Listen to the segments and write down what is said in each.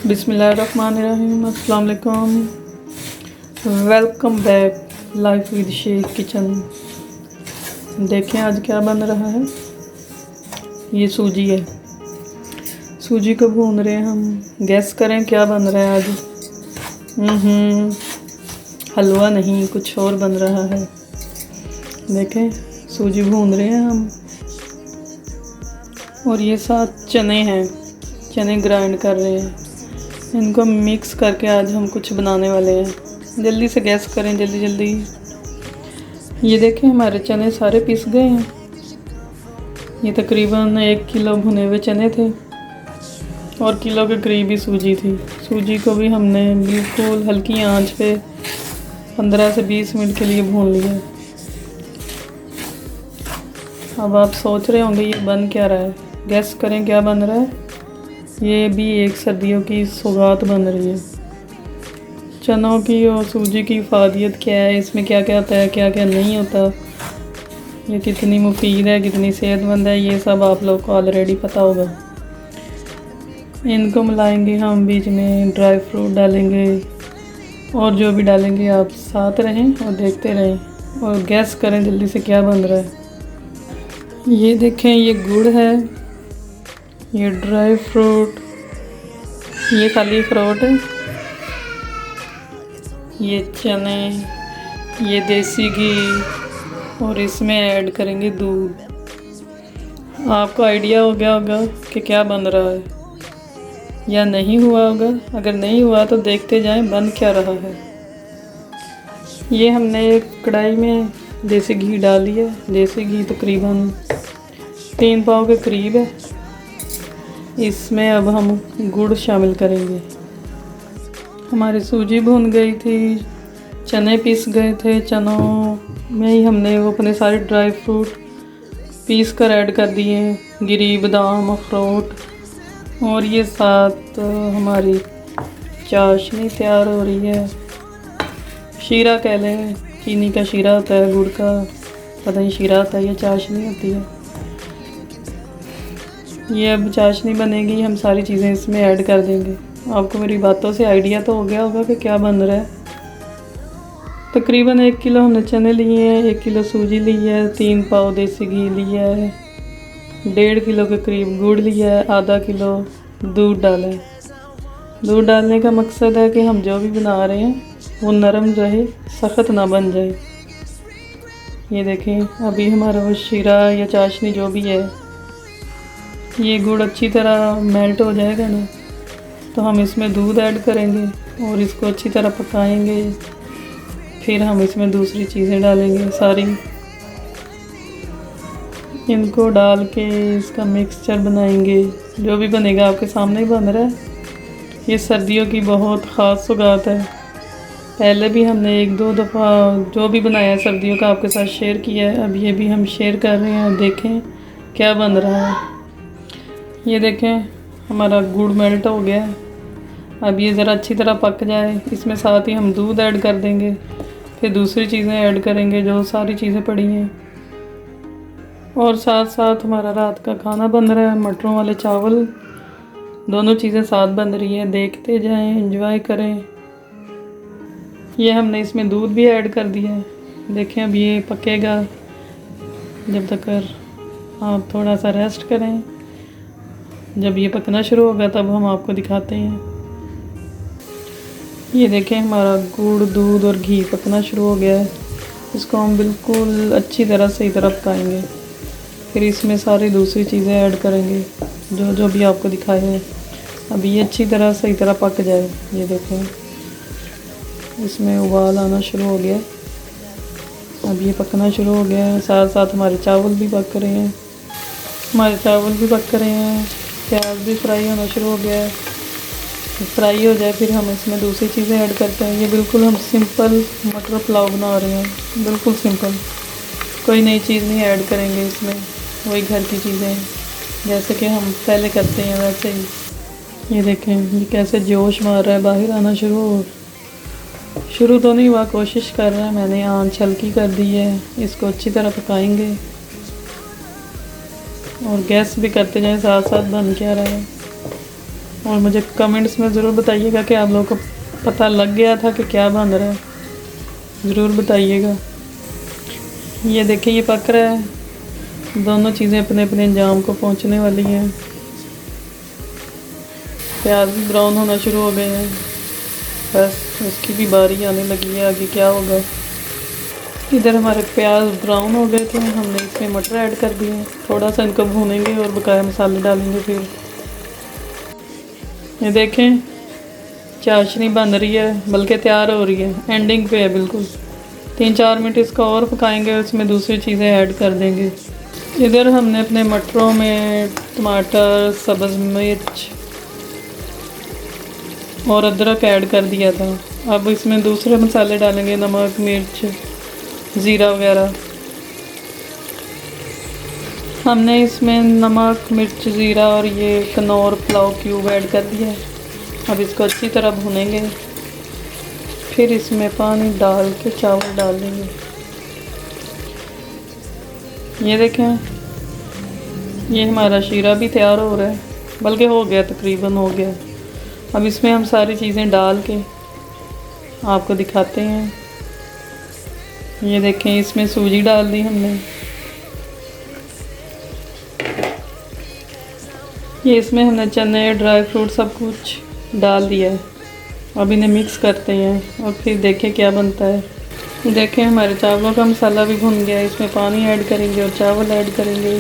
बिस्मिल्लाहिर्रहमानिर्रहीम। अस्सलाम वालेकुम। Welcome back life with Sheikh kitchen. देखें आज क्या बन रहा है। ये सूजी है, सूजी को भून रहे हैं हम। गैस करें क्या बन रहा है आज। हलवा नहीं, कुछ और बन रहा है। देखें सूजी भून रहे हैं हम। और ये साथ चने हैं, चने ग्राइंड कर रहे हैं। इनको मिक्स करके आज हम कुछ बनाने वाले हैं। जल्दी से गैस करें, जल्दी जल्दी। ये देखें हमारे चने सारे पिस गए हैं। ये तकरीबन 1 किलो भुने हुए चने थे और किलो के करीब ही सूजी थी। सूजी को भी हमने बिल्कुल हल्की आंच पे 15 से 20 मिनट के लिए भून लिया। अब आप सोच रहे होंगे ये बन क्या रहा है। गैस करें क्या बन रहा है। ये भी एक सर्दियों की सौगात बन रही है। चनों की और सूजी की फ़ायदियत क्या है, इसमें क्या क्या होता है, क्या क्या नहीं होता, ये कितनी मुफीद है, कितनी सेहतमंद है, ये सब आप लोग को ऑलरेडी पता होगा। इनको मिलाएंगे हम, बीच में ड्राई फ्रूट डालेंगे और जो भी डालेंगे आप साथ रहें और देखते रहें और गैस करें जल्दी से क्या बन रहा है। ये देखें, ये गुड़ है, ये ड्राई फ्रूट, ये खाली अखरोट है, ये चने, ये देसी घी और इसमें ऐड करेंगे दूध। आपको आइडिया हो गया होगा कि क्या बन रहा है या नहीं हुआ होगा। अगर नहीं हुआ तो देखते जाएं बन क्या रहा है। ये हमने एक कढ़ाई में देसी घी डाल दिया। देसी घी तकरीबन 3 पाव के करीब है। इसमें अब हम गुड़ शामिल करेंगे। हमारी सूजी भुन गई थी, चने पीस गए थे। चनों में ही हमने वो अपने सारे ड्राई फ्रूट पीस कर ऐड कर दिए, गिरी, बादाम, अखरोट। और ये साथ हमारी चाशनी तैयार हो रही है। शीरा कह लें, चीनी का शीरा होता है, गुड़ का पता नहीं शीरा होता है या चाशनी होती है। ये अब चाशनी बनेगी, हम सारी चीज़ें इसमें ऐड कर देंगे। आपको मेरी बातों से आइडिया तो हो गया होगा कि क्या बन रहा है। तकरीबन 1 किलो हमने चने लिए हैं, 1 किलो सूजी ली है, 3 पाव देसी घी लिया है, 1.5 किलो के करीब गुड़ लिया है, आधा किलो दूध डाला है। दूध डालने का मकसद है कि हम जो भी बना रहे हैं वो नरम रहे, सख्त ना बन जाए। ये देखें अभी हमारा वो शीरा या चाशनी जो भी है, ये गुड़ अच्छी तरह मेल्ट हो जाएगा ना, तो हम इसमें दूध ऐड करेंगे और इसको अच्छी तरह पकाएंगे। फिर हम इसमें दूसरी चीज़ें डालेंगे सारी। इनको डाल के इसका मिक्सचर बनाएंगे। जो भी बनेगा आपके सामने ही बन रहा है। ये सर्दियों की बहुत ख़ास सौगात है। पहले भी हमने 1-2 दफ़ा जो भी बनाया है सर्दियों का आपके साथ शेयर किया है। अब ये भी हम शेयर कर रहे हैं। देखें क्या बन रहा है। ये देखें हमारा गुड़ मेल्ट हो गया है। अब ये ज़रा अच्छी तरह पक जाए, इसमें साथ ही हम दूध ऐड कर देंगे। फिर दूसरी चीज़ें ऐड करेंगे, जो सारी चीज़ें पड़ी हैं। और साथ साथ हमारा रात का खाना बन रहा है, मटरों वाले चावल। दोनों चीज़ें साथ बन रही हैं। देखते जाएं, एंजॉय करें। ये हमने इसमें दूध भी ऐड कर दिया है। देखें अब ये पकेगा जब तक आप थोड़ा सा रेस्ट करें। जब ये पकना शुरू होगा तब हम आपको दिखाते हैं। ये देखें हमारा गुड़, दूध और घी पकना शुरू हो गया है। इसको हम बिल्कुल अच्छी तरह सही तरह पकाएंगे। फिर इसमें सारी दूसरी चीज़ें ऐड करेंगे, जो जो भी आपको दिखाए हैं। अब ये अच्छी तरह सही तरह पक जाए। ये देखें इसमें उबाल आना शुरू हो गया। अब ये पकना शुरू हो गया है। साथ साथ हमारे चावल भी पक रहे हैं। प्याज भी फ्राई होना शुरू हो गया है। फ्राई हो जाए फिर हम इसमें दूसरी चीज़ें ऐड करते हैं। ये बिल्कुल हम सिंपल मटर पुलाव बना रहे हैं, बिल्कुल सिंपल। कोई नई चीज़ नहीं ऐड करेंगे इसमें, वही घर की चीज़ें जैसे कि हम पहले करते हैं वैसे ही। ये देखें ये कैसे जोश मार रहा है, बाहर आना शुरू तो नहीं हुआ, कोशिश कर रहा है। मैंने आंच हल्की कर दी है। इसको अच्छी तरह पकाएंगे और गैस भी करते जाएं, साथ साथ बन क्या रहा है। और मुझे कमेंट्स में ज़रूर बताइएगा कि आप लोगों को पता लग गया था कि क्या बन रहा है, ज़रूर बताइएगा। ये देखिए ये पक रहा है, दोनों चीज़ें अपने अपने अंजाम को पहुंचने वाली हैं। प्याज ब्राउन होना शुरू हो गए हैं, बस उसकी भी बारी आने लगी है, आगे क्या होगा। इधर हमारे प्याज ब्राउन हो गए थे, हमने इसमें मटर ऐड कर दिए हैं, थोड़ा सा इनको भूनेंगे और बकाया मसाले डालेंगे। फिर ये देखें चाशनी बन रही है, बल्कि तैयार हो रही है, एंडिंग पे है बिल्कुल। 3-4 मिनट इसका और पकाएंगे, उसमें दूसरी चीज़ें ऐड कर देंगे। इधर हमने अपने मटरों में टमाटर, सब्ज़ मिर्च और अदरक ऐड कर दिया था। अब इसमें दूसरे मसाले डालेंगे, नमक, मिर्च, ज़ीरा वगैरह। हमने इसमें नमक, मिर्च, ज़ीरा और ये कनौर पुलाव क्यूब ऐड कर दिया है। अब इसको अच्छी तरह भुनेंगे, फिर इसमें पानी डाल के चावल डाल देंगे। ये देखें ये हमारा शीरा भी तैयार हो रहा है, बल्कि हो गया, तकरीबन हो गया। अब इसमें हम सारी चीज़ें डाल के आपको दिखाते हैं। ये देखें इसमें सूजी डाल दी हमने, ये इसमें हमने चने, ड्राई फ्रूट सब कुछ डाल दिया है। अब इन्हें मिक्स करते हैं और फिर देखें क्या बनता है। देखें हमारे चावलों का मसाला भी भुन गया है, इसमें पानी ऐड करेंगे और चावल ऐड करेंगे।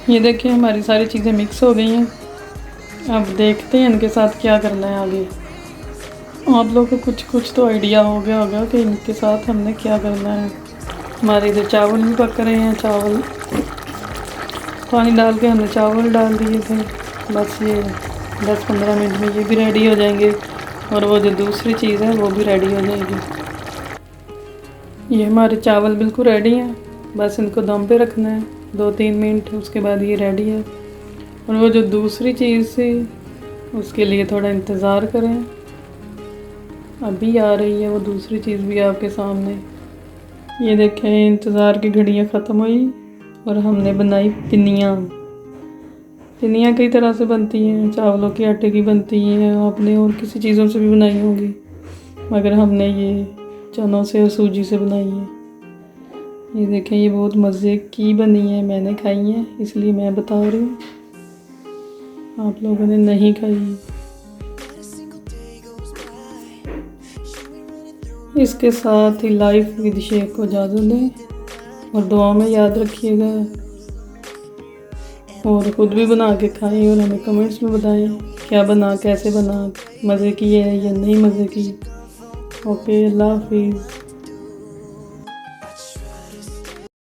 ये देखें हमारी सारी चीज़ें मिक्स हो गई हैं। अब देखते हैं इनके साथ क्या करना है आगे। आप लोगों को कुछ तो आइडिया हो गया होगा कि इनके साथ हमने क्या करना है। हमारे इधर चावल भी पक रहे हैं, चावल पानी डाल के हमने चावल डाल दिए थे। बस ये 10-15 मिनट में ये भी रेडी हो जाएंगे और वो जो दूसरी चीज़ है वो भी रेडी हो जाएगी। ये हमारे चावल बिल्कुल रेडी हैं, बस इनको दम पे रखना है 2-3 मिनट, उसके बाद ये रेडी है। और वो जो दूसरी चीज़ थी उसके लिए थोड़ा इंतज़ार करें, अभी आ रही है वो दूसरी चीज़ भी आपके सामने। ये देखें इंतज़ार की घड़ियाँ ख़त्म हुई और हमने बनाई पिनियाँ। पिनियाँ कई तरह से बनती हैं, चावलों के आटे की बनती हैं, आपने और किसी चीज़ों से भी बनाई होंगी, मगर हमने ये चनों से और सूजी से बनाई है। ये देखें ये बहुत मज़े की बनी है, मैंने खाई है इसलिए मैं बता रही हूँ, आप लोगों ने नहीं खाई। इसके साथ ही लाइफ विद शेख को इजाज़त दें और दुआ में याद रखिएगा और ख़ुद भी बना के खाएं और हमें कमेंट्स में बताएं क्या बना, कैसे बना, मज़े की है या नहीं मज़े की। ओके, अल्लाह हाफिज़।